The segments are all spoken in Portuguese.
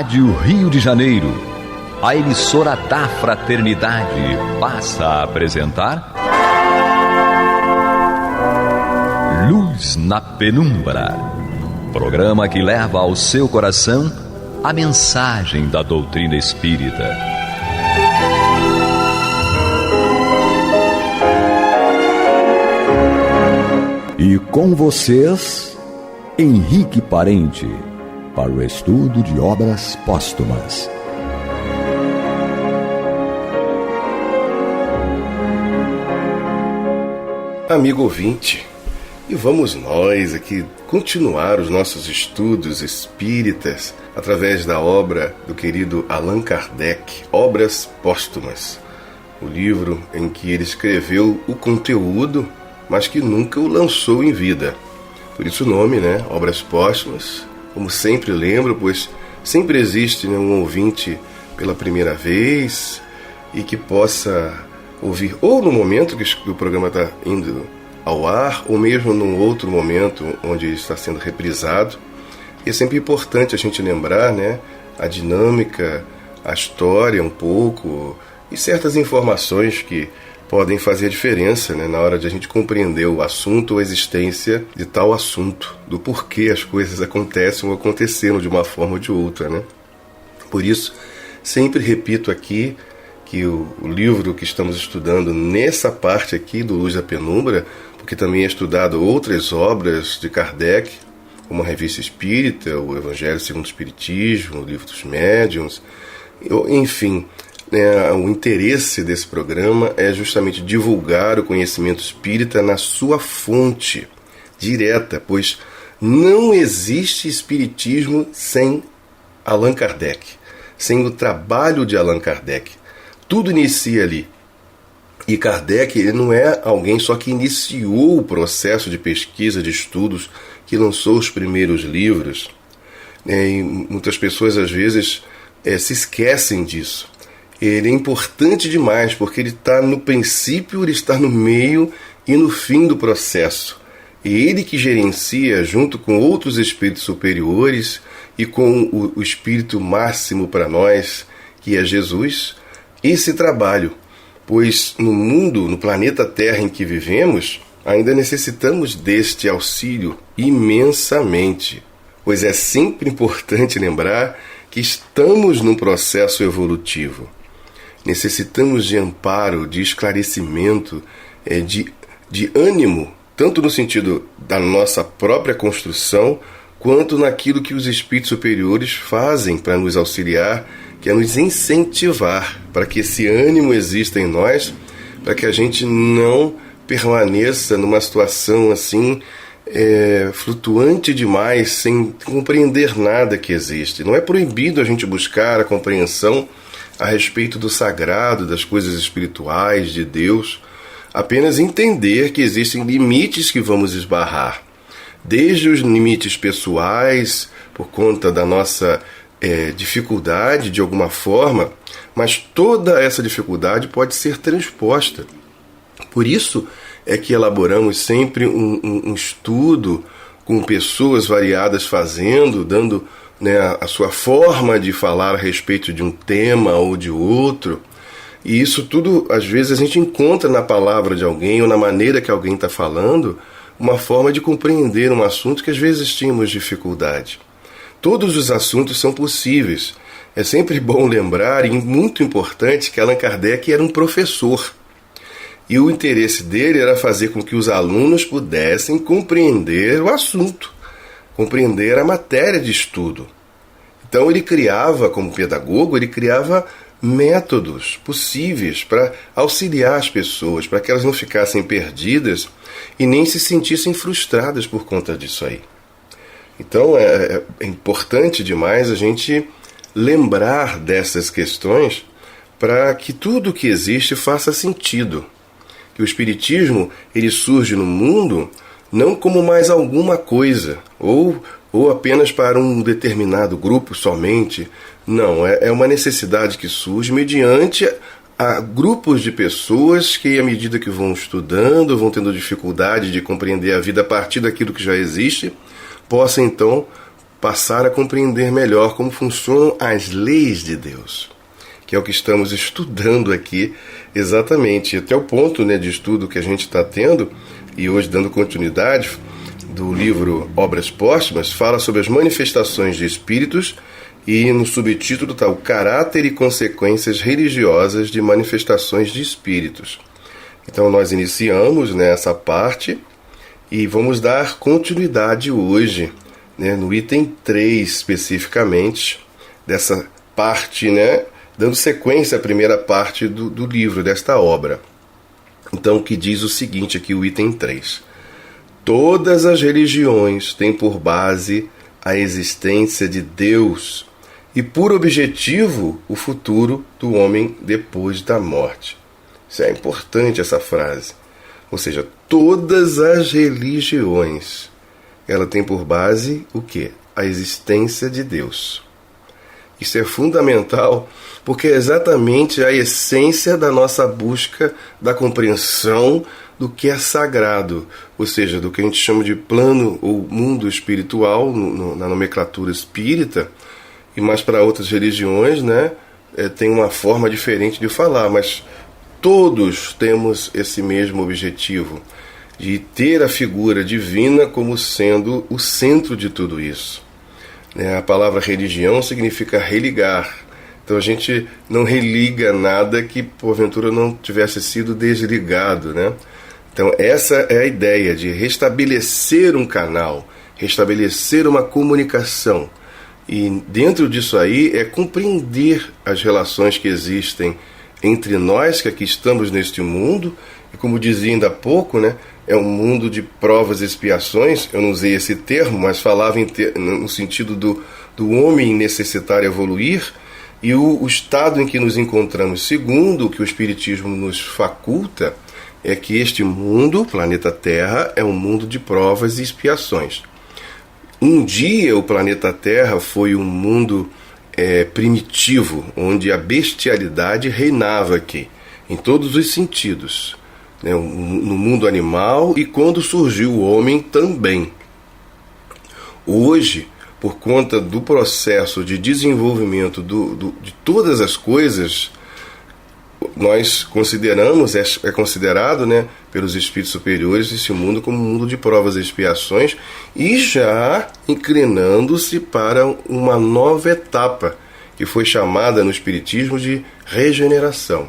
Rádio Rio de Janeiro, a emissora da Fraternidade, passa a apresentar Luz na Penumbra, programa que leva ao seu coração a mensagem da doutrina espírita. E com vocês, Henrique Parente, para o estudo de obras póstumas. Amigo ouvinte, e vamos nós aqui continuar os nossos estudos espíritas através da obra do querido Allan Kardec, Obras Póstumas, o livro em que ele escreveu o conteúdo, mas que nunca o lançou em vida. Por isso o nome, né? Obras Póstumas. Como sempre lembro, pois sempre existe, né, um ouvinte pela primeira vez e que possa ouvir ou no momento que o programa está indo ao ar, ou mesmo num outro momento onde está sendo reprisado. E é sempre importante a gente lembrar, né, a dinâmica, a história um pouco e certas informações que podem fazer a diferença, né, na hora de a gente compreender o assunto ou a existência de tal assunto, do porquê as coisas acontecem ou aconteceram de uma forma ou de outra, né? Por isso, sempre repito aqui que o livro que estamos estudando nessa parte aqui do Luz da Penumbra, porque também é estudado outras obras de Kardec, como a Revista Espírita, o Evangelho segundo o Espiritismo, o Livro dos Médiuns, enfim, o interesse desse programa é justamente divulgar o conhecimento espírita na sua fonte direta, pois não existe espiritismo sem Allan Kardec, sem o trabalho de Allan Kardec. Tudo inicia ali. E Kardec, ele não é alguém só que iniciou o processo de pesquisa, de estudos, que lançou os primeiros livros. E muitas pessoas, às vezes, se esquecem disso. Ele é importante demais, porque ele está no princípio, ele está no meio e no fim do processo. E ele que gerencia, junto com outros espíritos superiores e com o espírito máximo para nós, que é Jesus, esse trabalho. Pois no mundo, no planeta Terra em que vivemos, ainda necessitamos deste auxílio imensamente. Pois é sempre importante lembrar que estamos num processo evolutivo. Necessitamos de amparo, de esclarecimento, de ânimo, tanto no sentido da nossa própria construção, quanto naquilo que os espíritos superiores fazem para nos auxiliar, que é nos incentivar, para que esse ânimo exista em nós, para que a gente não permaneça numa situação assim, flutuante demais, sem compreender nada que existe. Não é proibido a gente buscar a compreensão a respeito do sagrado, das coisas espirituais, de Deus, apenas entender que existem limites que vamos esbarrar, desde os limites pessoais, por conta da nossa dificuldade de alguma forma, mas toda essa dificuldade pode ser transposta. Por isso é que elaboramos sempre um estudo com pessoas variadas fazendo, dando, né, a sua forma de falar a respeito de um tema ou de outro. E isso tudo, às vezes, a gente encontra na palavra de alguém ou na maneira que alguém está falando uma forma de compreender um assunto que às vezes tínhamos dificuldade. Todos os assuntos são possíveis. É sempre bom lembrar, e muito importante, que Allan Kardec era um professor. E o interesse dele era fazer com que os alunos pudessem compreender o assunto, compreender a matéria de estudo. Então ele criava, como pedagogo, ele criava métodos possíveis para auxiliar as pessoas, para que elas não ficassem perdidas e nem se sentissem frustradas por conta disso aí. Então é importante demais a gente lembrar dessas questões para que tudo que existe faça sentido. Que o Espiritismo ele surge no mundo não como mais alguma coisa, ou apenas para um determinado grupo somente. Não, é uma necessidade que surge mediante a grupos de pessoas que, à medida que vão estudando, vão tendo dificuldade de compreender a vida a partir daquilo que já existe, possa então passar a compreender melhor como funcionam as leis de Deus, que é o que estamos estudando aqui exatamente. Até o ponto, né, de estudo que a gente está tendo, e hoje dando continuidade, do livro Obras Póstumas, fala sobre as manifestações de espíritos, e no subtítulo está o caráter e consequências religiosas de manifestações de espíritos. Então nós iniciamos nessa parte e vamos dar continuidade hoje, né, no item 3 especificamente, dessa parte, né, dando sequência à primeira parte do livro, desta obra. Então, que diz o seguinte aqui, o item 3. Todas as religiões têm por base a existência de Deus e por objetivo o futuro do homem depois da morte. Isso é importante, essa frase. Ou seja, todas as religiões, ela tem por base o quê? A existência de Deus. Isso é fundamental, porque é exatamente a essência da nossa busca da compreensão do que é sagrado, ou seja, do que a gente chama de plano ou mundo espiritual, na nomenclatura espírita, e mais para outras religiões, né, tem uma forma diferente de falar, mas todos temos esse mesmo objetivo, de ter a figura divina como sendo o centro de tudo isso. A palavra religião significa religar. Então a gente não religa nada que porventura não tivesse sido desligado, né? Então essa é a ideia de restabelecer um canal, restabelecer uma comunicação. E dentro disso aí é compreender as relações que existem entre nós que aqui estamos neste mundo, e como dizia ainda há pouco, né, é um mundo de provas e expiações. Eu não usei esse termo, mas falava no sentido do homem necessitar evoluir, e o estado em que nos encontramos, segundo o que o Espiritismo nos faculta, é que este mundo, planeta Terra, é um mundo de provas e expiações. Um dia o planeta Terra foi um mundo primitivo, onde a bestialidade reinava aqui, em todos os sentidos, né, no mundo animal, e quando surgiu o homem também. Hoje, por conta do processo de desenvolvimento de todas as coisas, nós consideramos, é considerado, né, pelos espíritos superiores, esse mundo como um mundo de provas e expiações, e já inclinando-se para uma nova etapa, que foi chamada no Espiritismo de regeneração.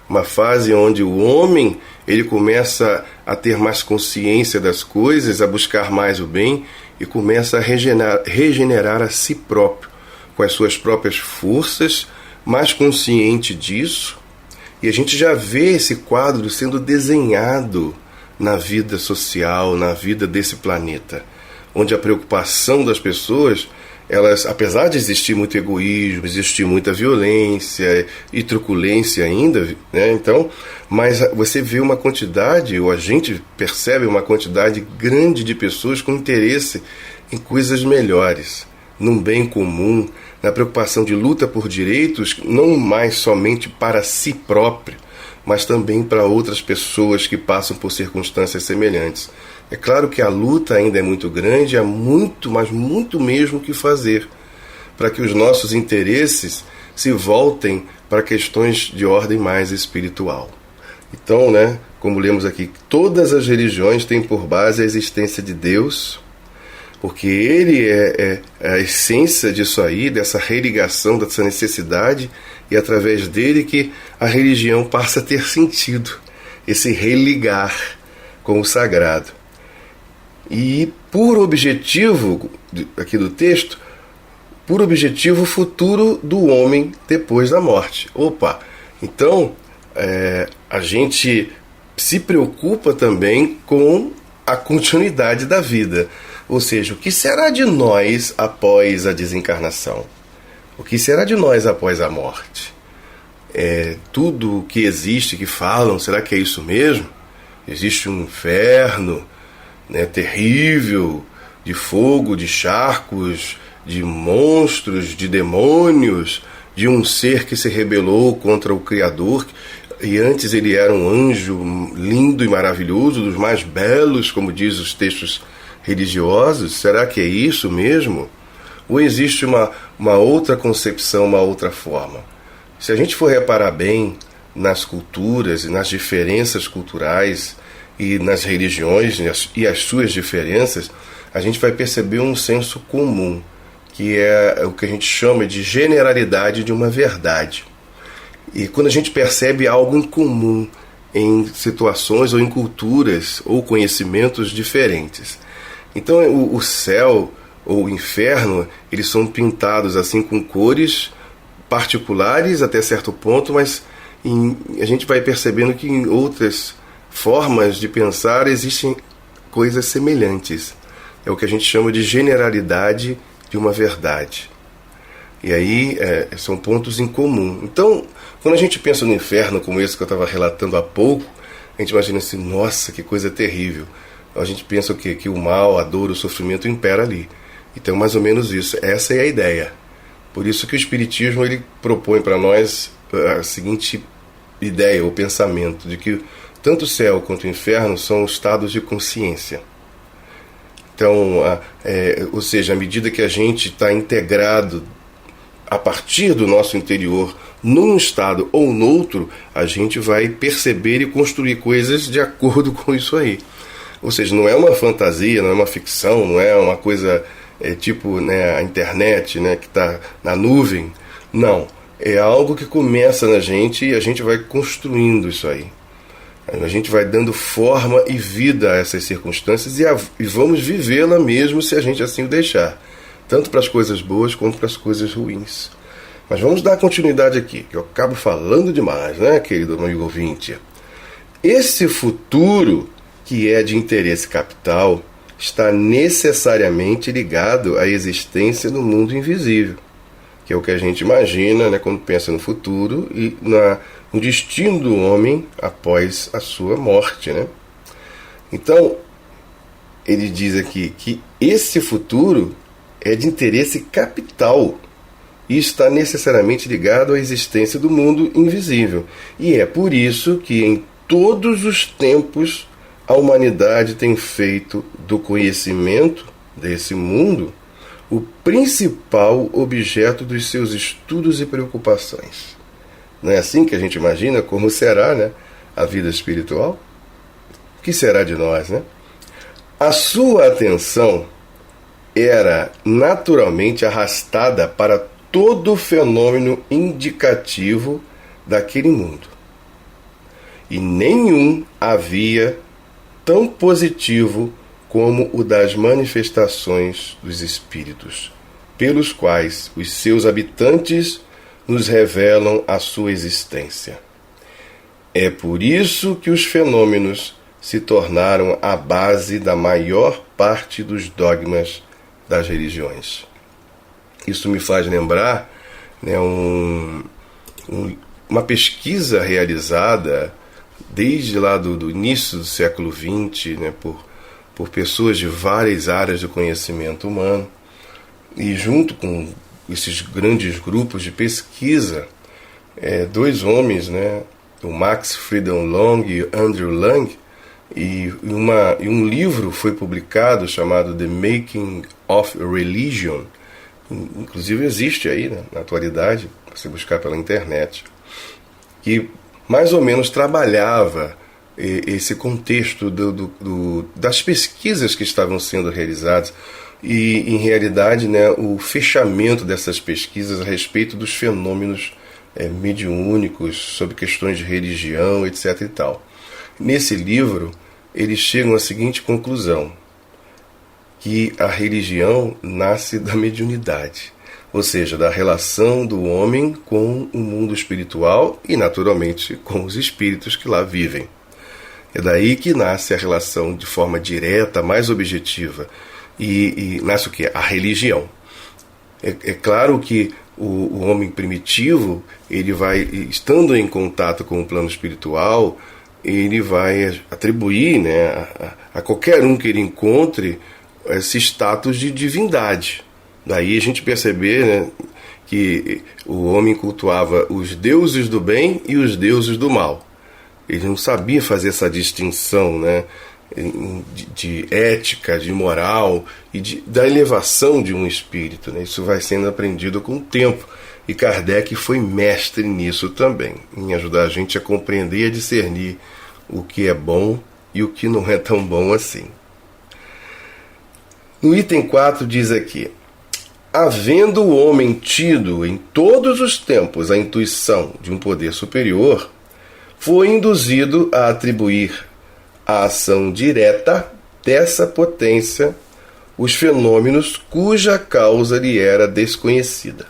Uma fase onde o homem ele começa a ter mais consciência das coisas, a buscar mais o bem, e começa a regenerar a si próprio, com as suas próprias forças, mais consciente disso. E a gente já vê esse quadro sendo desenhado na vida social, na vida desse planeta, onde a preocupação das pessoas, elas, apesar de existir muito egoísmo, existir muita violência e truculência ainda, né? Então, mas você vê uma quantidade, ou a gente percebe uma quantidade grande de pessoas com interesse em coisas melhores, num bem comum, na preocupação de luta por direitos, não mais somente para si próprio, mas também para outras pessoas que passam por circunstâncias semelhantes. É claro que a luta ainda é muito grande, há muito, mas muito mesmo que fazer, para que os nossos interesses se voltem para questões de ordem mais espiritual. Então, né, como lemos aqui, todas as religiões têm por base a existência de Deus, porque Ele é a essência disso aí, dessa religação, dessa necessidade, e através dele que a religião passa a ter sentido, esse religar com o sagrado. E por objetivo, aqui do texto, por objetivo o futuro do homem depois da morte. Opa! Então, a gente se preocupa também com a continuidade da vida. Ou seja, o que será de nós após a desencarnação? O que será de nós após a morte? Tudo o que existe, que falam, será que é isso mesmo? Existe um inferno, né, terrível, de fogo, de charcos, de monstros, de demônios, de um ser que se rebelou contra o Criador, e antes ele era um anjo lindo e maravilhoso, dos mais belos, como diz os textos religiosos. Será que é isso mesmo? Ou existe uma outra concepção, uma outra forma? Se a gente for reparar bem nas culturas e nas diferenças culturais e nas religiões e as suas diferenças, a gente vai perceber um senso comum, que é o que a gente chama de generalidade de uma verdade. E quando a gente percebe algo em comum em situações ou em culturas ou conhecimentos diferentes. Então o céu ou o inferno, eles são pintados assim com cores particulares até certo ponto, mas a gente vai percebendo que em outras formas de pensar existem coisas semelhantes. É o que a gente chama de generalidade de uma verdade. E aí são pontos em comum. Então, quando a gente pensa no inferno, como esse que eu estava relatando há pouco, a gente imagina assim, nossa, que coisa terrível. A gente pensa o quê? Que o mal, a dor, o sofrimento impera ali. Então, mais ou menos isso. Essa é a ideia. Por isso que o Espiritismo ele propõe para nós a seguinte ideia, ou pensamento, de que tanto o céu quanto o inferno são estados de consciência. Então, ou seja, à medida que a gente está integrado a partir do nosso interior num estado ou noutro, a gente vai perceber e construir coisas de acordo com isso aí. Ou seja, não é uma fantasia, não é uma ficção, não é uma coisa tipo, né, a internet, né, que está na nuvem. Não, é algo que começa na gente e a gente vai construindo isso aí. A gente vai dando forma e vida a essas circunstâncias e vamos vivê-la mesmo se a gente assim o deixar. Tanto para as coisas boas quanto para as coisas ruins. Mas vamos dar continuidade aqui, que eu acabo falando demais, né, querido amigo ouvinte? Esse futuro, que é de interesse capital, está necessariamente ligado à existência do mundo invisível, que é o que a gente imagina, né, quando pensa no futuro e no destino do homem após a sua morte, né? Então, ele diz aqui que esse futuro é de interesse capital e está necessariamente ligado à existência do mundo invisível. E é por isso que em todos os tempos a humanidade tem feito do conhecimento desse mundo o principal objeto dos seus estudos e preocupações. Não é assim que a gente imagina como será, né, a vida espiritual? O que será de nós, né? A sua atenção era naturalmente arrastada para todo fenômeno indicativo daquele mundo. E nenhum havia tão positivo como o das manifestações dos espíritos, pelos quais os seus habitantes nos revelam a sua existência. É por isso que os fenômenos se tornaram a base da maior parte dos dogmas das religiões. Isso me faz lembrar, né, uma pesquisa realizada desde lá do início do século XX, né, por pessoas de várias áreas do conhecimento humano, e junto com esses grandes grupos de pesquisa, dois homens, né, o Max Friedman Long e o Andrew Lang, e um livro foi publicado chamado The Making of Religion, inclusive existe aí, né, na atualidade, para você buscar pela internet, que mais ou menos trabalhava esse contexto das pesquisas que estavam sendo realizadas e, em realidade, né, o fechamento dessas pesquisas a respeito dos fenômenos mediúnicos, sobre questões de religião, etc. e tal. Nesse livro, eles chegam à seguinte conclusão, que a religião nasce da mediunidade, ou seja, da relação do homem com o mundo espiritual e, naturalmente, com os espíritos que lá vivem. É daí que nasce a relação de forma direta, mais objetiva, e nasce o quê? A religião. É claro que o homem primitivo, ele vai, estando em contato com o plano espiritual, ele vai atribuir, né, a qualquer um que ele encontre esse status de divindade. Daí a gente perceber, né, que o homem cultuava os deuses do bem e os deuses do mal. Ele não sabia fazer essa distinção, né, de ética, de moral e da elevação de um espírito, né? Isso vai sendo aprendido com o tempo. E Kardec foi mestre nisso também, em ajudar a gente a compreender e a discernir o que é bom e o que não é tão bom assim. No item 4 diz aqui: havendo o homem tido em todos os tempos a intuição de um poder superior, foi induzido a atribuir à ação direta dessa potência os fenômenos cuja causa lhe era desconhecida,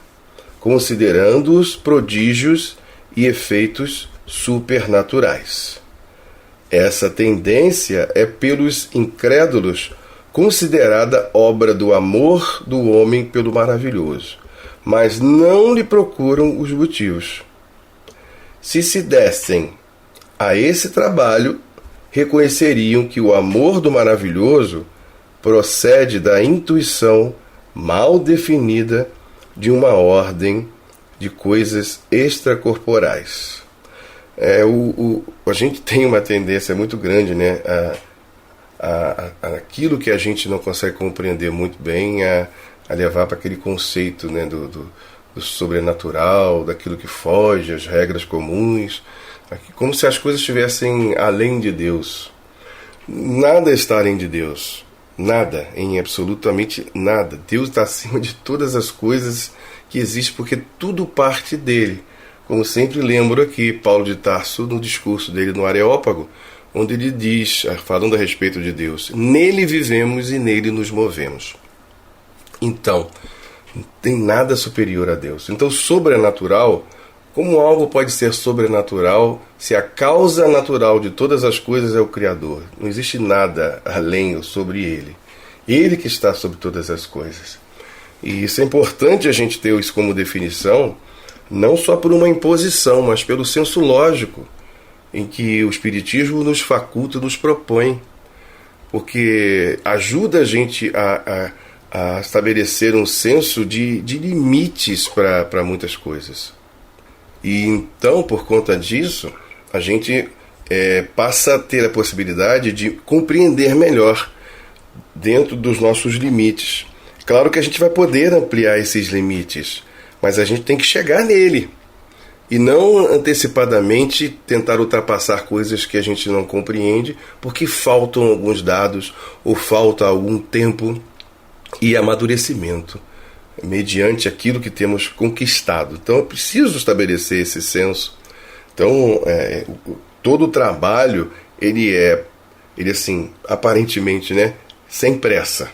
considerando-os prodígios e efeitos supernaturais. Essa tendência é pelos incrédulos considerada obra do amor do homem pelo maravilhoso, mas não lhe procuram os motivos. Se se dessem a esse trabalho, reconheceriam que o amor do maravilhoso procede da intuição mal definida de uma ordem de coisas extracorporais. A gente tem uma tendência muito grande, né, aquilo que a gente não consegue compreender muito bem, a levar para aquele conceito, né, do sobrenatural, daquilo que foge às regras comuns, como se as coisas estivessem além de Deus. Nada está além de Deus. Nada, em absolutamente nada. Deus está acima de todas as coisas que existem, porque tudo parte dele. Como sempre lembro aqui, Paulo de Tarso, no discurso dele no Areópago, onde ele diz, falando a respeito de Deus: nele vivemos e nele nos movemos. Então, não tem nada superior a Deus. Então, sobrenatural, como algo pode ser sobrenatural se a causa natural de todas as coisas é o Criador? Não existe nada além ou sobre ele. Ele que está sobre todas as coisas. E isso é importante a gente ter isso como definição, não só por uma imposição, mas pelo senso lógico em que o Espiritismo nos faculta, nos propõe. Porque ajuda a gente a estabelecer um senso de limites para muitas coisas. E então, por conta disso, a gente passa a ter a possibilidade de compreender melhor dentro dos nossos limites. Claro que a gente vai poder ampliar esses limites, mas a gente tem que chegar nele e não antecipadamente tentar ultrapassar coisas que a gente não compreende porque faltam alguns dados ou falta algum tempo e amadurecimento mediante aquilo que temos conquistado. Então é preciso estabelecer esse senso. Então todo o trabalho ele assim, aparentemente, né, sem pressa.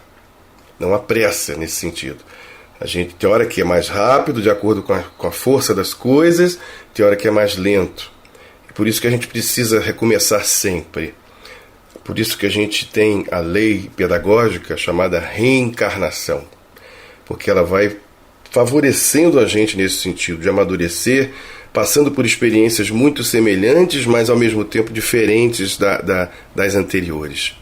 Não há pressa nesse sentido. A gente tem hora que é mais rápido, de acordo com a força das coisas, tem hora que é mais lento. E por isso que a gente precisa recomeçar sempre. Por isso que a gente tem a lei pedagógica chamada reencarnação. Porque ela vai favorecendo a gente nesse sentido de amadurecer, passando por experiências muito semelhantes, mas ao mesmo tempo diferentes das anteriores.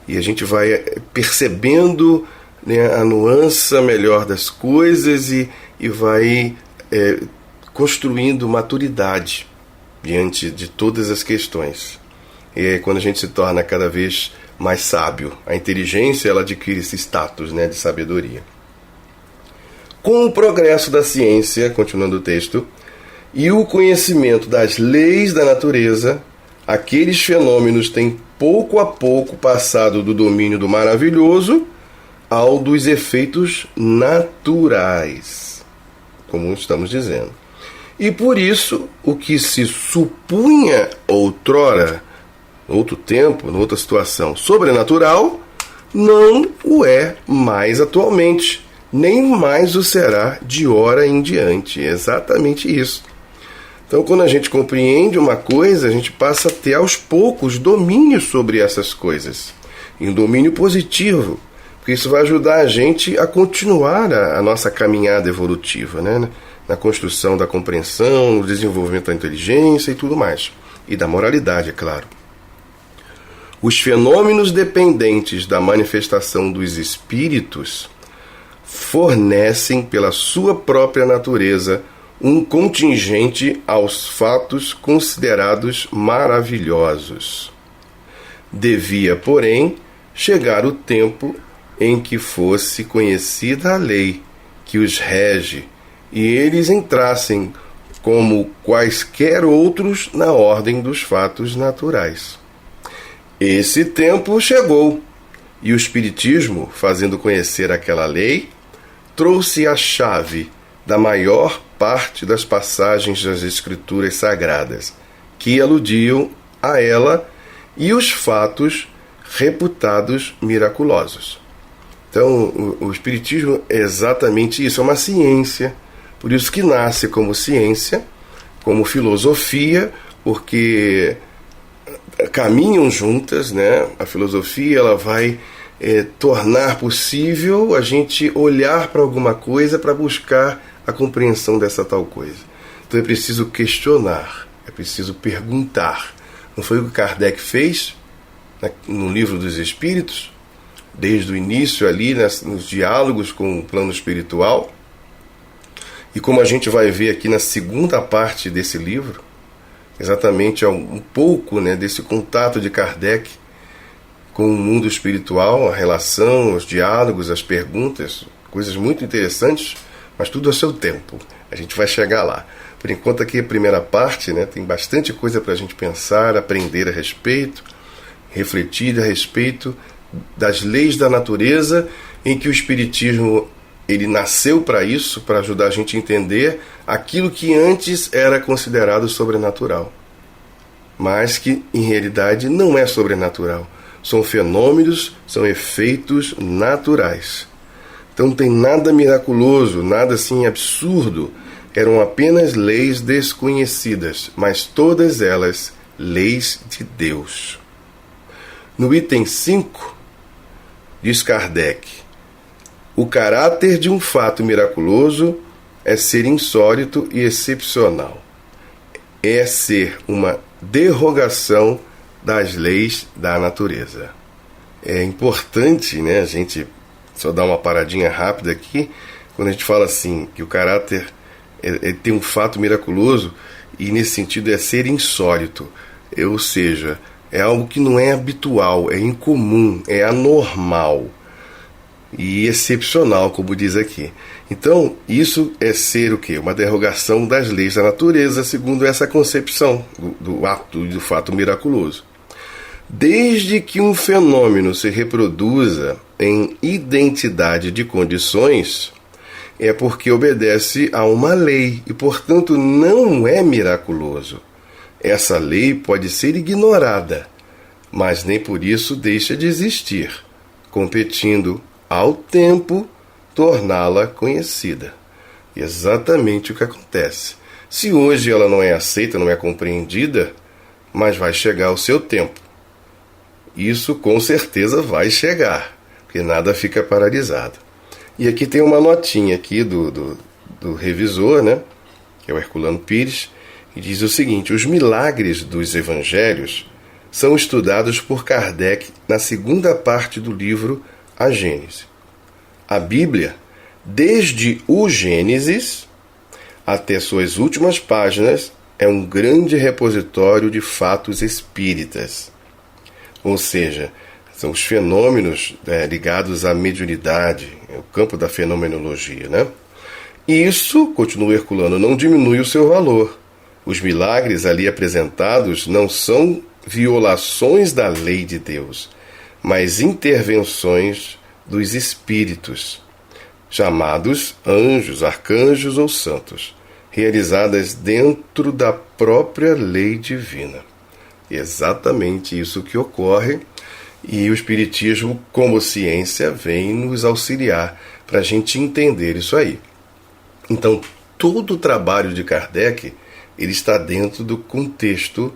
E a gente vai percebendo, né, a nuance melhor das coisas e vai construindo maturidade diante de todas as questões. E é quando a gente se torna cada vez mais sábio. A inteligência ela adquire esse status, né, de sabedoria. Com o progresso da ciência, continuando o texto, e o conhecimento das leis da natureza, aqueles fenômenos têm pouco a pouco passado do domínio do maravilhoso ao dos efeitos naturais, como estamos dizendo. E por isso, o que se supunha outrora, outro tempo, noutra situação sobrenatural, não o é mais atualmente, nem mais o será de hora em diante. É exatamente isso. Então, quando a gente compreende uma coisa, a gente passa a ter aos poucos domínio sobre essas coisas. E um domínio positivo, porque isso vai ajudar a gente a continuar a nossa caminhada evolutiva, né? Na construção da compreensão, no desenvolvimento da inteligência e tudo mais. E da moralidade, é claro. Os fenômenos dependentes da manifestação dos espíritos fornecem, pela sua própria natureza, um contingente aos fatos considerados maravilhosos. Devia, porém, chegar o tempo em que fosse conhecida a lei que os rege, e eles entrassem, como quaisquer outros, na ordem dos fatos naturais. Esse tempo chegou, e o Espiritismo, fazendo conhecer aquela lei, trouxe a chave da maior parte das passagens das Escrituras Sagradas, que aludiam a ela, e os fatos reputados miraculosos. Então, o Espiritismo é exatamente isso, é uma ciência, por isso que nasce como ciência, como filosofia, porque caminham juntas, né? A filosofia ela vai tornar possível a gente olhar para alguma coisa para buscar a compreensão dessa tal coisa. Então é preciso questionar, é preciso perguntar. Não foi o que Kardec fez no Livro dos Espíritos, desde o início ali, nos diálogos com o plano espiritual? E como a gente vai ver aqui na segunda parte desse livro, exatamente um pouco, né, desse contato de Kardec com o mundo espiritual, a relação, os diálogos, as perguntas, coisas muito interessantes, mas tudo a seu tempo. A gente vai chegar lá. Por enquanto aqui a primeira parte, né, tem bastante coisa para a gente pensar, aprender a respeito, refletir a respeito das leis da natureza, em que o Espiritismo ele nasceu para isso, para ajudar a gente a entender aquilo que antes era considerado sobrenatural, mas que em realidade não é sobrenatural. São fenômenos, são efeitos naturais. Então não tem nada miraculoso, nada assim absurdo. Eram apenas leis desconhecidas, mas todas elas leis de Deus. No item 5, diz Kardec: o caráter de um fato miraculoso é ser insólito e excepcional. É ser uma derrogação das leis da natureza. É importante, né, a gente só dar uma paradinha rápida aqui, quando a gente fala assim, que o caráter tem um fato miraculoso, e nesse sentido é ser insólito, ou seja, é algo que não é habitual, é incomum, é anormal e excepcional, como diz aqui. Então, isso é ser o quê? Uma derrogação das leis da natureza, segundo essa concepção do ato, do fato miraculoso. Desde que um fenômeno se reproduza em identidade de condições, é porque obedece a uma lei e, portanto, não é miraculoso. Essa lei pode ser ignorada, mas nem por isso deixa de existir, competindo ao tempo torná-la conhecida. E exatamente o que acontece. Se hoje ela não é aceita, não é compreendida, mas vai chegar o seu tempo. Isso com certeza vai chegar, porque nada fica paralisado. E aqui tem uma notinha aqui do revisor, né, que é o Herculano Pires, que diz o seguinte: os milagres dos evangelhos são estudados por Kardec na segunda parte do livro A Gênese. A Bíblia, desde o Gênesis até suas últimas páginas, é um grande repositório de fatos espíritas. Ou seja, são os fenômenos ligados à mediunidade, o campo da fenomenologia, né? E isso, continua Herculano, não diminui o seu valor. Os milagres ali apresentados não são violações da lei de Deus, mas intervenções dos espíritos, chamados anjos, arcanjos ou santos, realizadas dentro da própria lei divina. Exatamente isso que ocorre, e o Espiritismo, como ciência, vem nos auxiliar para a gente entender isso aí. Então, todo o trabalho de Kardec ele está dentro do contexto,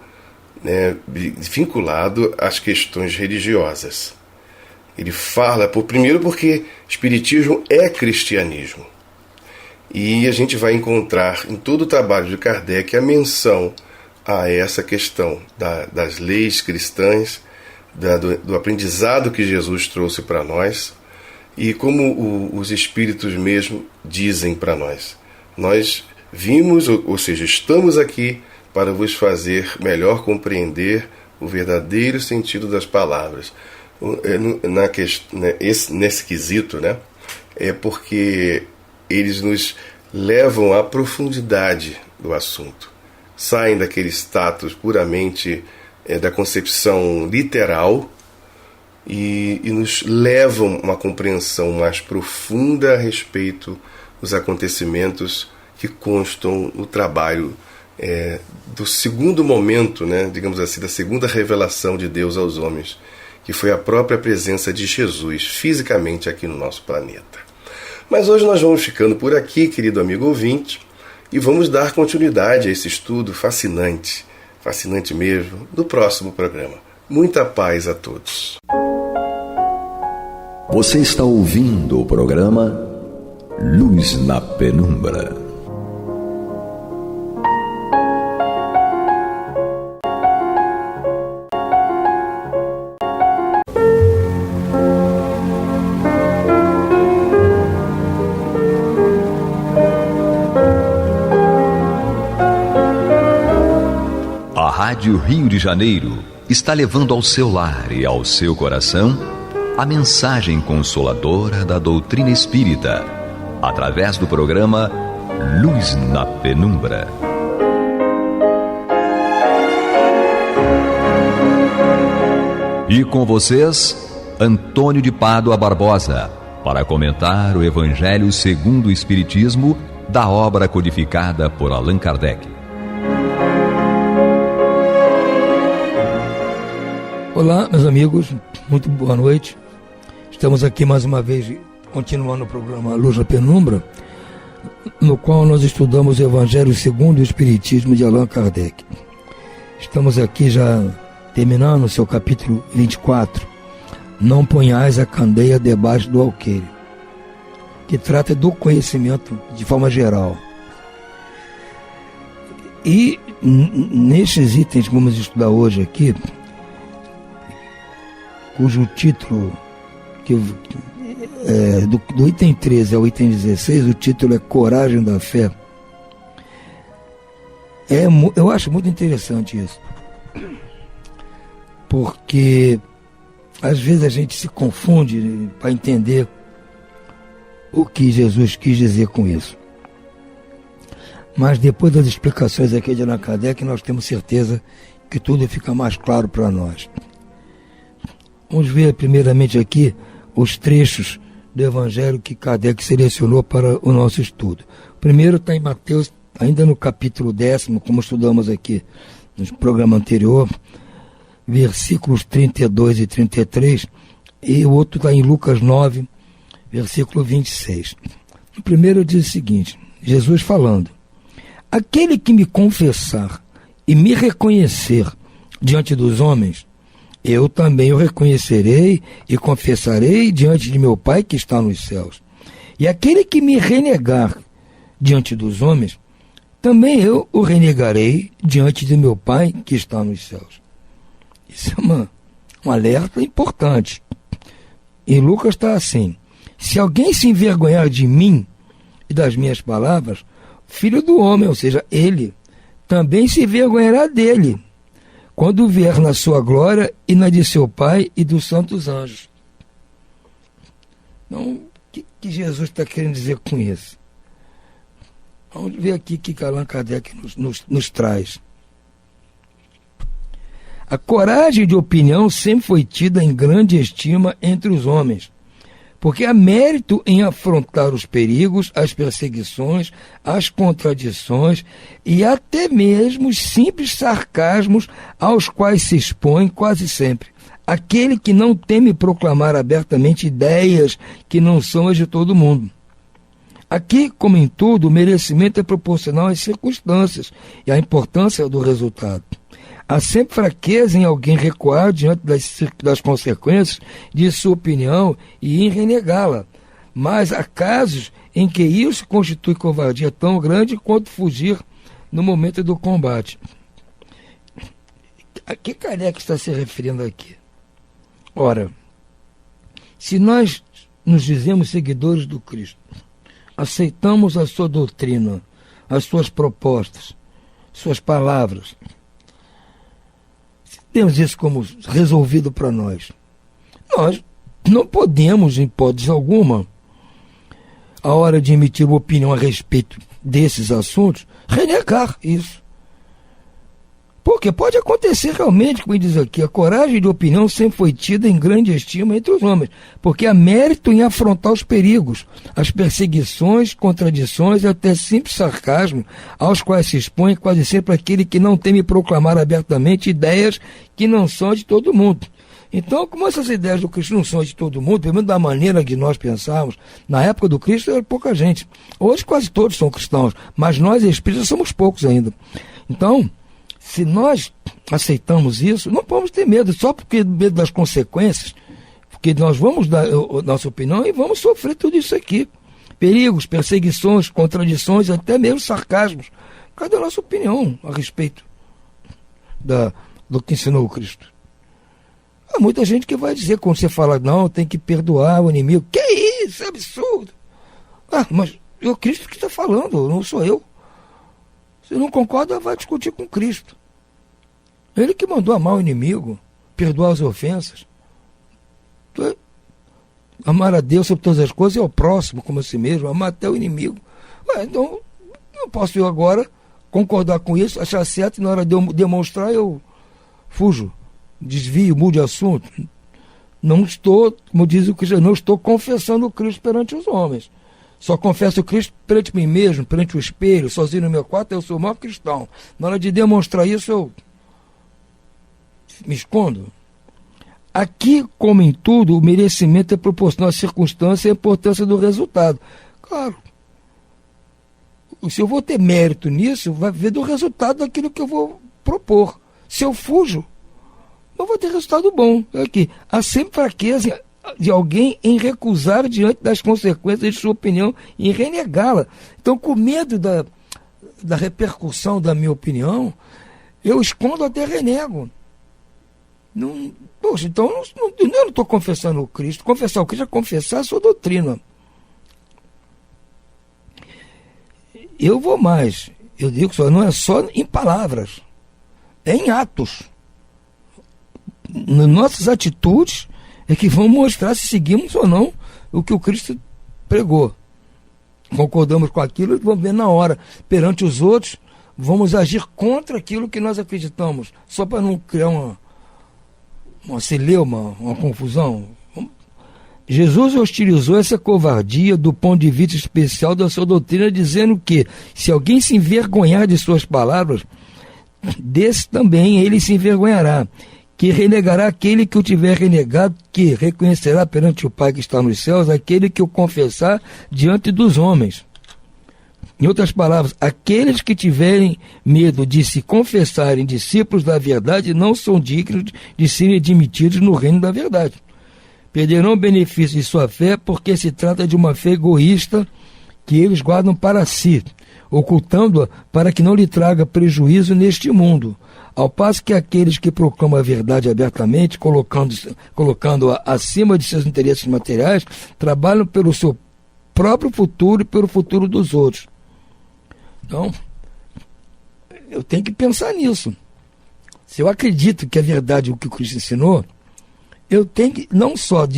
né, vinculado às questões religiosas. Ele fala, primeiro porque Espiritismo é cristianismo. E a gente vai encontrar em todo o trabalho de Kardec a menção a essa questão das leis cristãs, do aprendizado que Jesus trouxe para nós, e como os Espíritos mesmo dizem para nós. Nós vimos, ou seja, estamos aqui para vos fazer melhor compreender o verdadeiro sentido das palavras nesse quesito, né? É porque eles nos levam à profundidade do assunto. Saem daquele status puramente da concepção literal e nos levam a uma compreensão mais profunda a respeito dos acontecimentos que constam no trabalho do segundo momento, né, digamos assim, da segunda revelação de Deus aos homens, que foi a própria presença de Jesus fisicamente aqui no nosso planeta. Mas hoje nós vamos ficando por aqui, querido amigo ouvinte, e vamos dar continuidade a esse estudo fascinante mesmo, do próximo programa. Muita paz a todos. Você está ouvindo o programa Luz na Penumbra. A Rádio Rio de Janeiro está levando ao seu lar e ao seu coração a mensagem consoladora da doutrina espírita, através do programa Luz na Penumbra. E com vocês, Antônio de Pádua Barbosa, para comentar o Evangelho segundo o Espiritismo da obra codificada por Allan Kardec. Olá, meus amigos, muito boa noite. Estamos aqui mais uma vez continuando o programa Luz na Penumbra, no qual nós estudamos o Evangelho segundo o Espiritismo de Allan Kardec. Estamos aqui já terminando o seu capítulo 24, Não ponhais a candeia debaixo do alqueire, que trata do conhecimento de forma geral. E nestes itens que vamos estudar hoje aqui, cujo título, do item 13 ao item 16, o título é Coragem da Fé. Eu acho muito interessante isso, porque às vezes a gente se confunde para entender o que Jesus quis dizer com isso. Mas depois das explicações aqui de Allan Kardec, nós temos certeza que tudo fica mais claro para nós. Vamos ver primeiramente aqui os trechos do Evangelho que Kardec selecionou para o nosso estudo. O primeiro está em Mateus, ainda no capítulo 10, como estudamos aqui no programa anterior, versículos 32 e 33, e o outro está em Lucas 9, versículo 26. O primeiro diz o seguinte, Jesus falando: aquele que me confessar e me reconhecer diante dos homens, eu também o reconhecerei e confessarei diante de meu Pai que está nos céus. E aquele que me renegar diante dos homens, também eu o renegarei diante de meu Pai que está nos céus. Isso é um alerta importante. Em Lucas está assim: se alguém se envergonhar de mim e das minhas palavras, Filho do Homem, ou seja, ele, também se envergonhará dele, quando vier na sua glória e na de seu Pai e dos santos anjos. Então, o que Jesus está querendo dizer com isso? Vamos ver aqui o que Allan Kardec nos traz. A coragem de opinião sempre foi tida em grande estima entre os homens, porque há mérito em afrontar os perigos, as perseguições, as contradições e até mesmo os simples sarcasmos aos quais se expõe quase sempre aquele que não teme proclamar abertamente ideias que não são as de todo mundo. Aqui, como em tudo, o merecimento é proporcional às circunstâncias e à importância do resultado. Há sempre fraqueza em alguém recuar diante das consequências de sua opinião e em renegá-la. Mas há casos em que isso constitui covardia tão grande quanto fugir no momento do combate. A que Kardec está se referindo aqui? Ora, se nós nos dizemos seguidores do Cristo, aceitamos a sua doutrina, as suas propostas, suas palavras, temos isso como resolvido para nós. Nós não podemos, em hipótese alguma, a hora de emitir uma opinião a respeito desses assuntos, renegar isso. Porque pode acontecer realmente, como diz aqui, a coragem de opinião sempre foi tida em grande estima entre os homens, porque há mérito em afrontar os perigos, as perseguições, contradições e até simples sarcasmo, aos quais se expõe quase sempre aquele que não teme proclamar abertamente ideias que não são de todo mundo. Então, como essas ideias do Cristo não são de todo mundo, pelo menos da maneira que nós pensávamos, na época do Cristo era pouca gente. Hoje quase todos são cristãos, mas nós espíritas somos poucos ainda. Então, se nós aceitamos isso, não podemos ter medo, só porque medo das consequências, porque nós vamos dar a nossa opinião e vamos sofrer tudo isso aqui. Perigos, perseguições, contradições, até mesmo sarcasmos. Cadê a nossa opinião a respeito do que ensinou o Cristo? Há muita gente que vai dizer, quando você fala, não, tem que perdoar o inimigo. Que isso, é absurdo. Mas é o Cristo que está falando, não sou eu. Se não concorda, vai discutir com Cristo. Ele que mandou amar o inimigo, perdoar as ofensas. Amar a Deus sobre todas as coisas e ao próximo como a si mesmo, amar até o inimigo. Então, não posso eu agora concordar com isso, achar certo, e na hora de eu demonstrar eu fujo, desvio, mudo de assunto. Não estou, como diz o Cristo, não estou confessando o Cristo perante os homens. Só confesso o Cristo perante mim mesmo, perante o espelho, sozinho no meu quarto, eu sou o maior cristão. Na hora de demonstrar isso, eu me escondo. Aqui, como em tudo, o merecimento é proporcional à circunstância e à importância do resultado. Claro. Se eu vou ter mérito nisso, vai ver do resultado daquilo que eu vou propor. Se eu fujo, não vou ter resultado bom. Aqui, há sempre fraqueza de alguém em recusar diante das consequências de sua opinião e em renegá-la. Então, com medo da repercussão da minha opinião, eu escondo até renego. Poxa, então eu não estou confessando o Cristo. Confessar o Cristo é confessar a sua doutrina. Eu vou mais. Eu digo que não é só em palavras, é em atos. Nas nossas atitudes é que vão mostrar se seguimos ou não o que o Cristo pregou. Concordamos com aquilo e vamos ver na hora. Perante os outros, vamos agir contra aquilo que nós acreditamos, só para não criar uma celeuma, uma confusão. Jesus hostilizou essa covardia do ponto de vista especial da sua doutrina, dizendo que, se alguém se envergonhar de suas palavras, desse também ele se envergonhará, que renegará aquele que o tiver renegado, que reconhecerá perante o Pai que está nos céus aquele que o confessar diante dos homens. Em outras palavras, aqueles que tiverem medo de se confessarem discípulos da verdade não são dignos de serem admitidos no reino da verdade. Perderão o benefício de sua fé porque se trata de uma fé egoísta que eles guardam para si, ocultando-a para que não lhe traga prejuízo neste mundo. Ao passo que aqueles que proclamam a verdade abertamente, colocando-a acima de seus interesses materiais, trabalham pelo seu próprio futuro e pelo futuro dos outros. Então, eu tenho que pensar nisso. Se eu acredito que é verdade o que o Cristo ensinou, eu tenho que, não só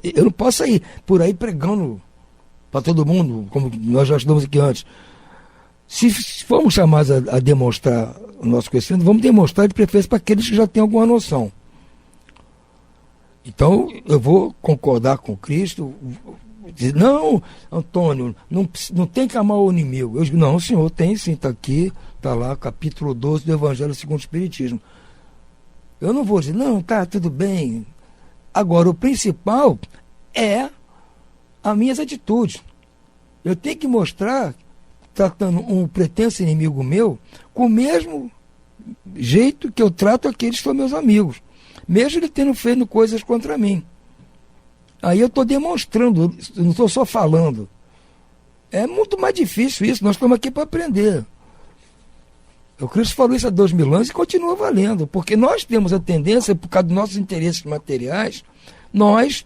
eu não posso sair por aí pregando para todo mundo, como nós já estudamos aqui antes. Se formos chamados a demonstrar o nosso conhecimento, vamos demonstrar de preferência para aqueles que já têm alguma noção. Então, eu vou concordar com Cristo, dizer, não, Antônio, não tem que amar o inimigo. Eu digo, não, senhor, tem sim, está aqui, está lá, capítulo 12 do Evangelho segundo o Espiritismo. Eu não vou dizer, não, tá, tudo bem. Agora, o principal é as minhas atitudes. Eu tenho que mostrar, tratando um pretenso inimigo meu, com o mesmo jeito que eu trato aqueles que são meus amigos, mesmo ele tendo feito coisas contra mim. Aí eu estou demonstrando, não estou só falando. É muito mais difícil isso, nós estamos aqui para aprender. O Cristo falou isso há 2000 anos e continua valendo, porque nós temos a tendência, por causa dos nossos interesses materiais, nós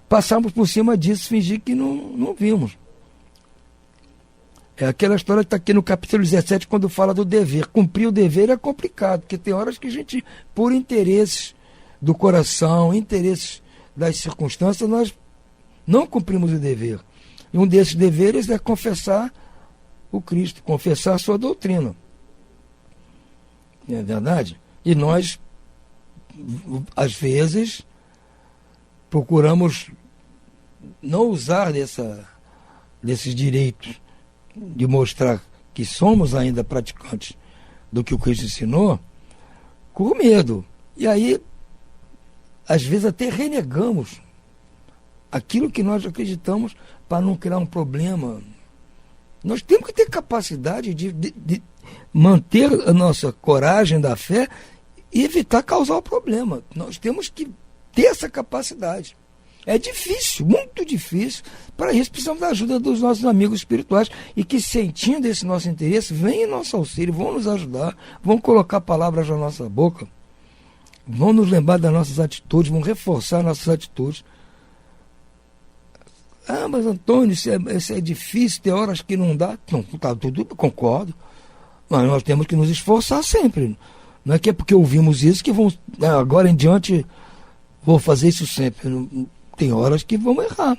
passamos por cima disso, fingir que não vimos. É aquela história que está aqui no capítulo 17, quando fala do dever. Cumprir o dever é complicado, porque tem horas que a gente, por interesses do coração, interesses das circunstâncias, nós não cumprimos o dever. E um desses deveres é confessar o Cristo, confessar a sua doutrina. Não é verdade? E nós, às vezes, procuramos não usar desses direitos de mostrar que somos ainda praticantes do que o Cristo ensinou, com medo. E aí, às vezes, até renegamos aquilo que nós acreditamos para não criar um problema. Nós temos que ter capacidade de manter a nossa coragem da fé e evitar causar o problema. Nós temos que ter essa capacidade. É difícil, muito difícil. Para isso precisamos da ajuda dos nossos amigos espirituais e que, sentindo esse nosso interesse, venham em nosso auxílio, vão nos ajudar, vão colocar palavras na nossa boca, vão nos lembrar das nossas atitudes, vão reforçar nossas atitudes. Ah, mas Antônio, isso é difícil, tem horas que não dá. Não, tá tudo, concordo. Mas nós temos que nos esforçar sempre. Não é que é porque ouvimos isso que vamos, agora em diante, vou fazer isso sempre. Tem horas que vamos errar,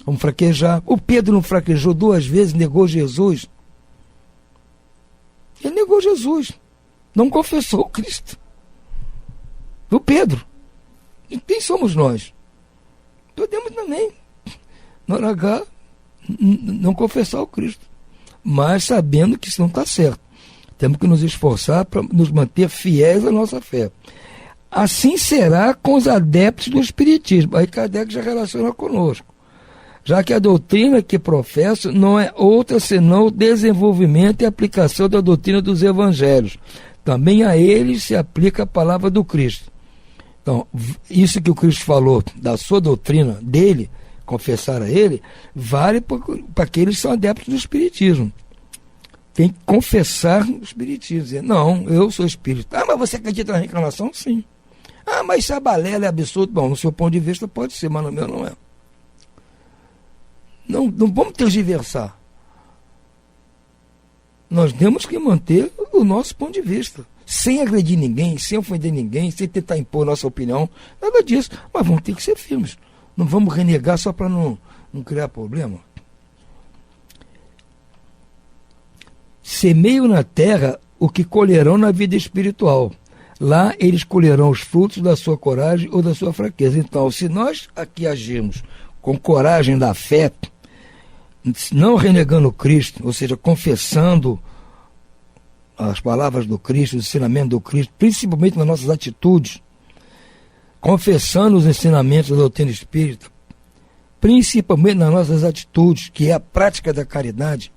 vamos fraquejar. O Pedro não fraquejou 2 vezes, negou Jesus. Ele negou Jesus, não confessou o Cristo. O Pedro. E quem somos nós? Podemos também, na hora H, não confessar o Cristo, mas sabendo que isso não está certo. Temos que nos esforçar para nos manter fiéis à nossa fé. Assim será com os adeptos do Espiritismo. Aí Kardec já relaciona conosco. Já que a doutrina que professo não é outra senão o desenvolvimento e aplicação da doutrina dos evangelhos. Também a eles se aplica a palavra do Cristo. Então, isso que o Cristo falou da sua doutrina, dele, confessar a ele, vale para aqueles que são adeptos do Espiritismo. Tem que confessar o Espiritismo. Dizer, não, eu sou espírita. Ah, mas você acredita na reencarnação? Sim. Ah, mas isso é balela, é absurdo. Bom, no seu ponto de vista pode ser, mas no meu não é. Não vamos tergiversar. Nós temos que manter o nosso ponto de vista. Sem agredir ninguém, sem ofender ninguém, sem tentar impor nossa opinião. Nada disso. Mas vamos ter que ser firmes. Não vamos renegar só para não criar problema. Semeiam na terra o que colherão na vida espiritual. Lá eles colherão os frutos da sua coragem ou da sua fraqueza. Então, se nós aqui agirmos com coragem da fé, não renegando Cristo, ou seja, confessando as palavras do Cristo, o ensinamento do Cristo, principalmente nas nossas atitudes, confessando os ensinamentos da doutrina espírita, principalmente nas nossas atitudes, que é a prática da caridade,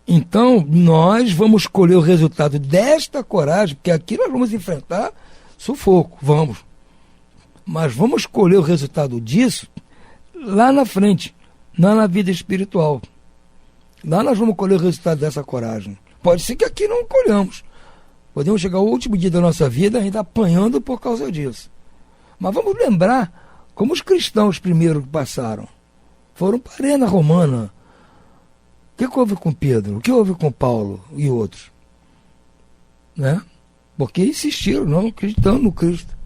então nós vamos colher o resultado desta coragem, porque aqui nós vamos enfrentar sufoco, vamos. Mas vamos colher o resultado disso lá na frente, lá na vida espiritual. Lá nós vamos colher o resultado dessa coragem. Pode ser que aqui não colhamos. Podemos chegar ao último dia da nossa vida ainda apanhando por causa disso. Mas vamos lembrar como os cristãos primeiros que passaram. Foram para a arena romana. O que houve com Pedro? O que houve com Paulo e outros? Né? Porque insistiram, não acreditando no Cristo.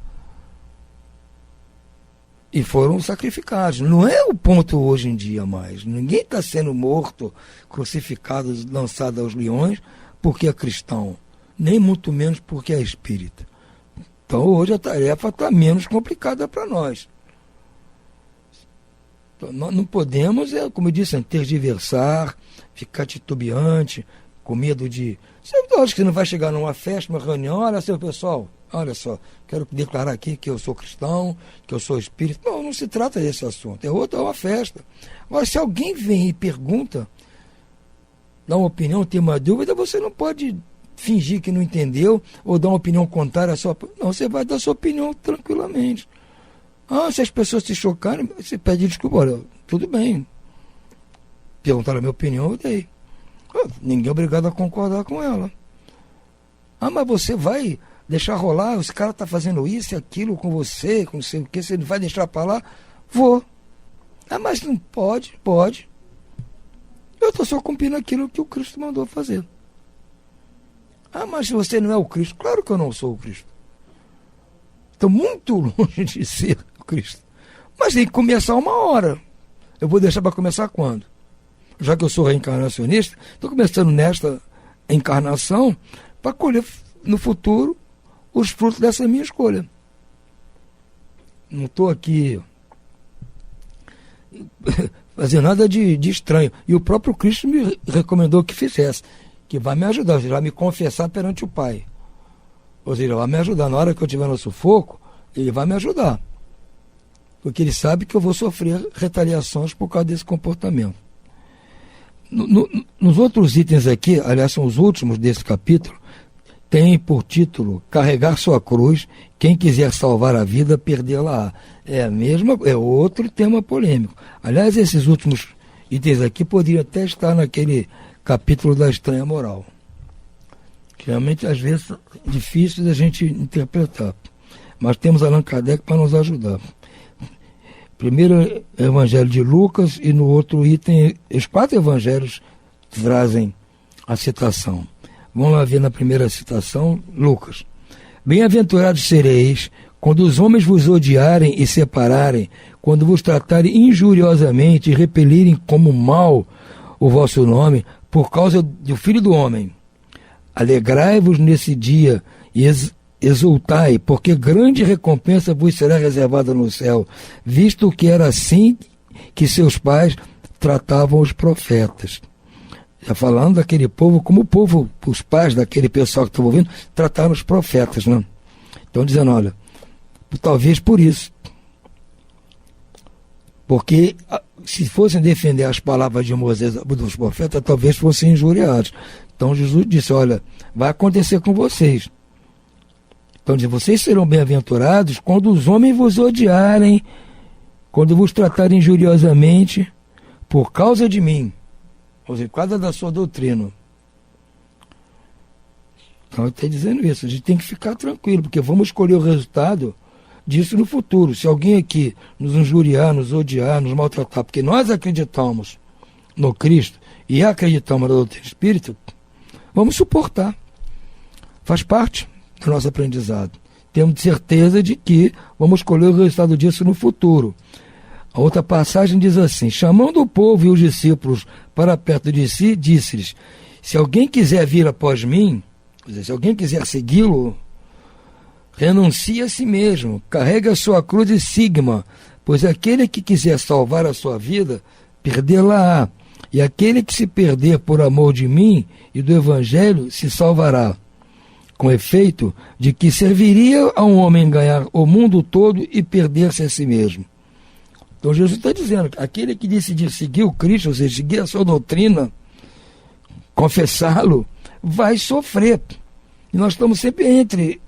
E foram sacrificados. Não é o ponto hoje em dia mais. Ninguém está sendo morto, crucificado, lançado aos leões porque é cristão. Nem muito menos porque é espírita. Então hoje a tarefa está menos complicada para nós. Então, nós não podemos, como eu disse, tergiversar, ficar titubeante, com medo de... Eu acho que você não vai chegar numa festa, numa reunião, olha, seu pessoal, olha só, quero declarar aqui que eu sou cristão, que eu sou espírita. Não se trata desse assunto, é uma festa. Agora, se alguém vem e pergunta, dá uma opinião, tem uma dúvida, você não pode fingir que não entendeu, ou dar uma opinião contrária à sua... Não, você vai dar sua opinião tranquilamente. Ah, se as pessoas se chocarem, você pede desculpa, olha, tudo bem. Perguntaram a minha opinião, eu dei. Ninguém é obrigado a concordar com ela. Ah, mas você vai deixar rolar, esse cara está fazendo isso e aquilo com você, com sei o que, você não vai deixar para lá? Vou. Ah, mas não pode, pode. Eu estou só cumprindo aquilo que o Cristo mandou fazer. Ah, mas você não é o Cristo. Claro que eu não sou o Cristo. Estou muito longe de ser o Cristo. Mas tem que começar uma hora. Eu vou deixar para começar quando? Já que eu sou reencarnacionista, estou começando nesta encarnação para colher no futuro os frutos dessa minha escolha. Não estou aqui fazendo nada de estranho. E o próprio Cristo me recomendou que fizesse, que vai me ajudar, ou seja, vai me confessar perante o Pai. Ou seja, vai me ajudar. Na hora que eu estiver no sufoco, ele vai me ajudar. Porque ele sabe que eu vou sofrer retaliações por causa desse comportamento. Nos outros itens aqui, aliás, são os últimos desse capítulo, tem por título Carregar sua cruz, quem quiser salvar a vida, perdê-la. É outro tema polêmico. Aliás, esses últimos itens aqui poderiam até estar naquele capítulo da estranha moral. Que realmente, às vezes, é difícil da gente interpretar. Mas temos Allan Kardec para nos ajudar. Primeiro Evangelho de Lucas e no outro item, os 4 evangelhos trazem a citação. Vamos lá ver na primeira citação, Lucas. Bem-aventurados sereis quando os homens vos odiarem e separarem, quando vos tratarem injuriosamente e repelirem como mal o vosso nome, por causa do Filho do Homem. Alegrai-vos nesse dia e exultai, porque grande recompensa vos será reservada no céu, visto que era assim que seus pais tratavam os profetas. Já falando daquele povo, como o povo, os pais daquele pessoal que estava ouvindo, trataram os profetas, né? Então dizendo, olha, talvez por isso. Porque se fossem defender as palavras de Moisés, dos profetas, talvez fossem injuriados. Então Jesus disse, olha, vai acontecer com vocês. Então diz, vocês serão bem-aventurados quando os homens vos odiarem, quando vos tratarem injuriosamente, por causa de mim, ou seja, por causa da sua doutrina. Então ele está dizendo isso, a gente tem que ficar tranquilo, porque vamos escolher o resultado disso no futuro. Se alguém aqui nos injuriar, nos odiar, nos maltratar, porque nós acreditamos no Cristo e acreditamos na doutrina espírita, vamos suportar. Faz parte do nosso aprendizado. Temos certeza de que vamos colher o resultado disso no futuro. A outra passagem diz assim, chamando o povo e os discípulos para perto de si, disse-lhes, se alguém quiser vir após mim, quer dizer, se alguém quiser segui-lo, renuncie a si mesmo, carregue a sua cruz e siga-me, pois aquele que quiser salvar a sua vida, perdê-la-á, e aquele que se perder por amor de mim e do Evangelho, se salvará. Com efeito, de que serviria a um homem ganhar o mundo todo e perder-se a si mesmo. Então Jesus está dizendo, aquele que decidir seguir o Cristo, ou seja, seguir a sua doutrina, confessá-lo, vai sofrer. E nós estamos sempre entre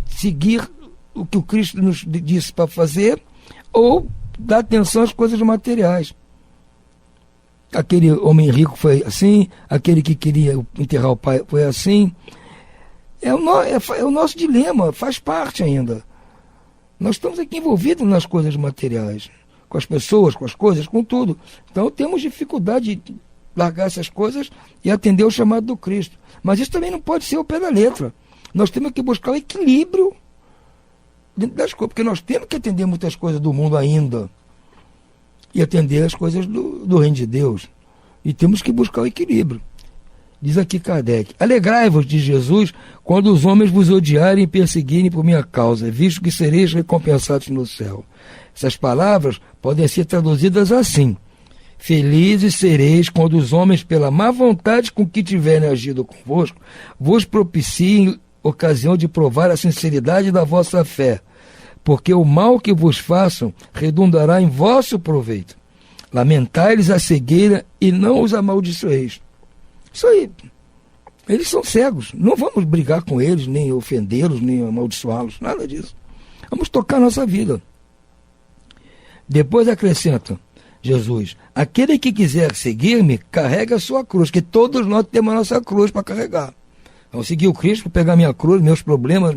seguir o que o Cristo nos disse para fazer ou dar atenção às coisas materiais. Aquele homem rico foi assim, aquele que queria enterrar o pai foi assim. É o nosso dilema, faz parte ainda. Nós estamos aqui envolvidos nas coisas materiais, com as pessoas, com as coisas, com tudo. Então temos dificuldade de largar essas coisas e atender o chamado do Cristo. Mas isso também não pode ser ao pé da letra. Nós temos que buscar o equilíbrio dentro das coisas, porque nós temos que atender muitas coisas do mundo ainda e atender as coisas do reino de Deus. E temos que buscar o equilíbrio. Diz aqui Kardec, alegrai-vos de Jesus quando os homens vos odiarem e perseguirem por minha causa, visto que sereis recompensados no céu. Essas palavras podem ser traduzidas assim, felizes sereis quando os homens, pela má vontade com que tiverem agido convosco, vos propiciem ocasião de provar a sinceridade da vossa fé, porque o mal que vos façam redundará em vosso proveito. Lamentai-lhes a cegueira e não os amaldiçoeis. Isso aí, eles são cegos, não vamos brigar com eles, nem ofendê-los, nem amaldiçoá-los, nada disso. Vamos tocar a nossa vida. Depois acrescenta Jesus, aquele que quiser seguir-me, carrega a sua cruz, que todos nós temos a nossa cruz para carregar. Então, seguir o Cristo, pegar minha cruz, meus problemas,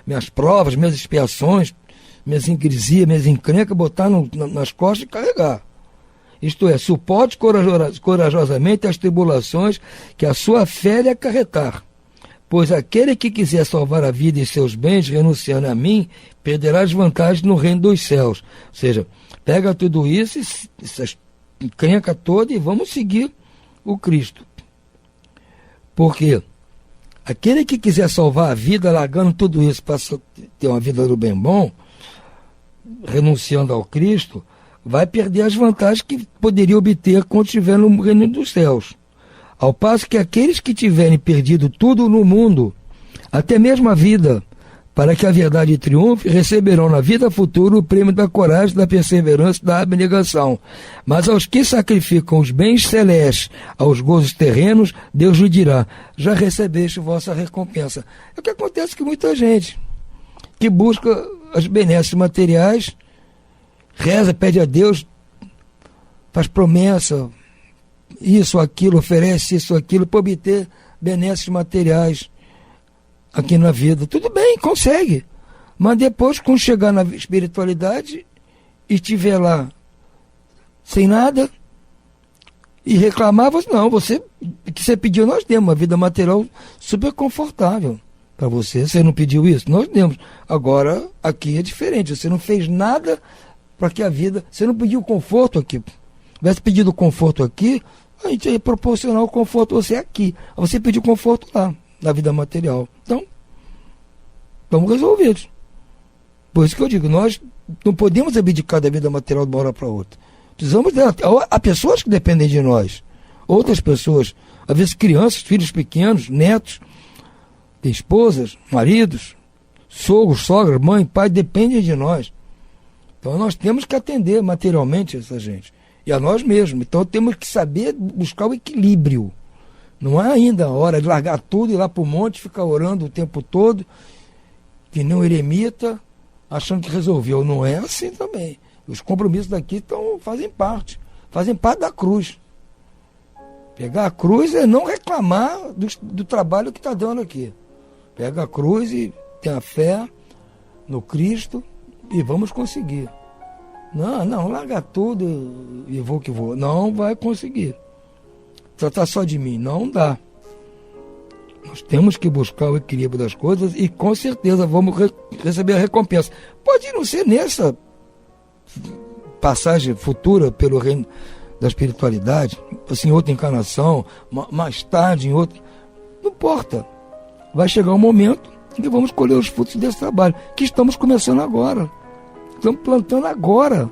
minhas provas, minhas expiações, minhas ingresias, minhas encrencas, botar nas costas e carregar. Isto é, suporte corajosamente as tribulações que a sua fé lhe acarretar. Pois aquele que quiser salvar a vida e seus bens, renunciando a mim, perderá as vantagens no reino dos céus. Ou seja, pega tudo isso, essa encrenca toda, e vamos seguir o Cristo. Porque aquele que quiser salvar a vida, largando tudo isso para ter uma vida do bem bom, renunciando ao Cristo, vai perder as vantagens que poderia obter quando estiver no reino dos céus. Ao passo que aqueles que tiverem perdido tudo no mundo, até mesmo a vida, para que a verdade triunfe, receberão na vida futura o prêmio da coragem, da perseverança e da abnegação. Mas aos que sacrificam os bens celestes aos gozos terrenos, Deus lhe dirá: já recebeste vossa recompensa. É o que acontece com muita gente que busca as benesses materiais, reza, pede a Deus, faz promessa, isso, aquilo, oferece isso, aquilo, para obter benesses materiais aqui na vida. Tudo bem, consegue. Mas depois, quando chegar na espiritualidade e estiver lá sem nada e reclamar, você que você pediu, nós demos uma vida material super confortável para você. Você não pediu isso? Nós demos. Agora, aqui é diferente. Você não fez nada para que a vida... Você não pediu conforto aqui. Se tivesse pedido conforto aqui, a gente ia proporcionar o conforto a você aqui. Você pediu conforto lá, na vida material. Então, estamos resolvidos. Por isso que eu digo, nós não podemos abdicar da vida material de uma hora para outra. Precisamos dela. Há pessoas que dependem de nós. Outras pessoas, às vezes crianças, filhos pequenos, netos, tem esposas, maridos, sogros, sogras, mãe, pai, dependem de nós. Então nós temos que atender materialmente essa gente. E a nós mesmos. Então temos que saber buscar o equilíbrio. Não é ainda a hora de largar tudo e ir lá para o monte, ficar orando o tempo todo, que nem um eremita, achando que resolveu. Não é assim também. Os compromissos daqui fazem parte da cruz. Pegar a cruz é não reclamar do trabalho que está dando aqui. Pega a cruz e tem a fé no Cristo e vamos conseguir. Não, larga tudo e vou que vou. Não vai conseguir. Tratar só de mim, não dá. Nós temos que buscar o equilíbrio das coisas e com certeza vamos receber a recompensa. Pode não ser nessa passagem futura pelo reino da espiritualidade, assim, em outra encarnação, mais tarde, em outra. Não importa. Vai chegar um momento em que vamos colher os frutos desse trabalho, que estamos começando agora. Estamos plantando agora.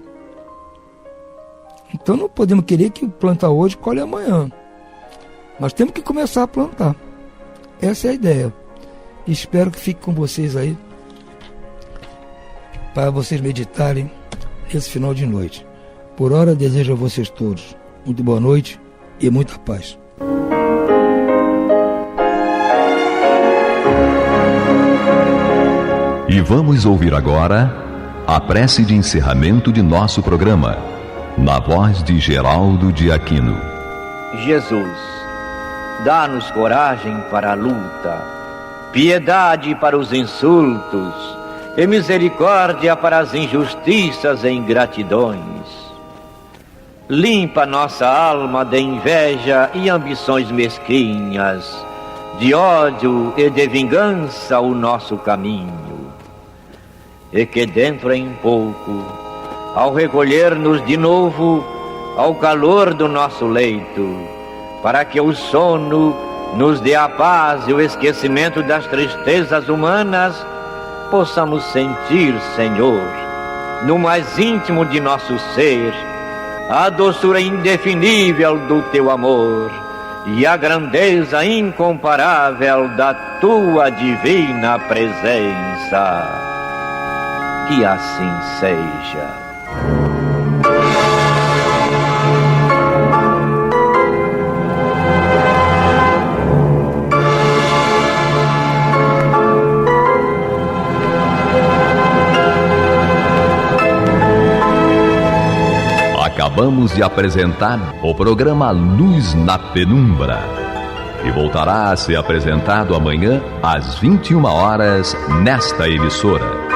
Então não podemos querer que planta hoje colhe amanhã. Mas temos que começar a plantar. Essa é a ideia. Espero que fique com vocês aí, para vocês meditarem esse final de noite. Por hora, desejo a vocês todos muito boa noite e muita paz. E vamos ouvir agora a prece de encerramento de nosso programa, na voz de Geraldo de Aquino. Jesus, dá-nos coragem para a luta, piedade para os insultos e misericórdia para as injustiças e ingratidões. Limpa nossa alma de inveja e ambições mesquinhas, de ódio e de vingança o nosso caminho. E que dentro em pouco, ao recolher-nos de novo ao calor do nosso leito, para que o sono nos dê a paz e o esquecimento das tristezas humanas, possamos sentir, Senhor, no mais íntimo de nosso ser, a doçura indefinível do Teu amor e a grandeza incomparável da Tua divina presença. Que assim seja. Acabamos de apresentar o programa Luz na Penumbra, que voltará a ser apresentado amanhã às 21 horas nesta emissora.